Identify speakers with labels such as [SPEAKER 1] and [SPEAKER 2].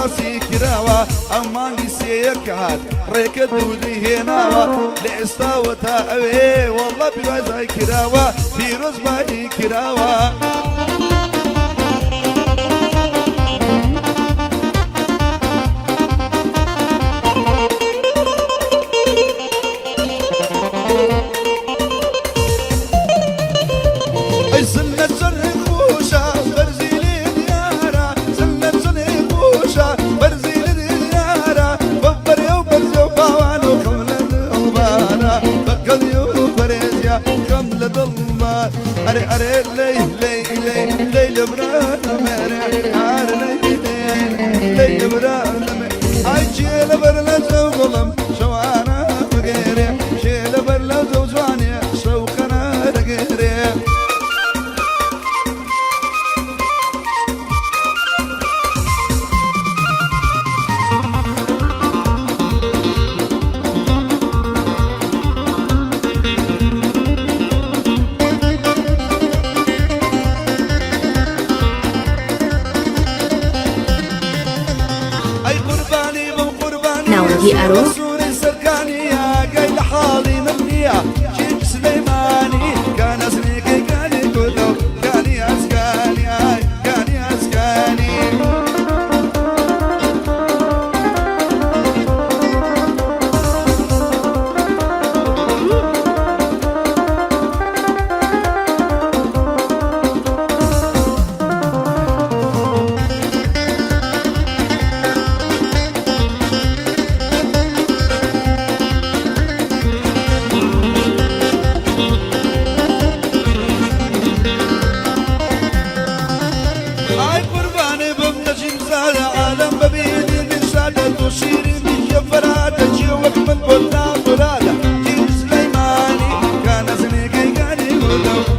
[SPEAKER 1] باسی کراوە ئەمانگی سێیەکات ڕێکە دوودی هێناوە لە ئێستاوە تا ئەوێ وەڵڵا پیرۆزای کراوە پیرۆز بادی کراوە أري أري لي لي لي لي لبران مري أري لي لي لي لبران أجي لبرلا زوجلم شوانا بغيري شي لبرلا زوجاني شوقنا لغيري
[SPEAKER 2] رسول سركاني قايل حالي منيا شيخ سليماني كان اسميكي قالي كله قالي اسكاني قالي اسكاني وشيري مية فرادة جوك من بلنا برادة جيل سليماني كان سنيكي قاني ولو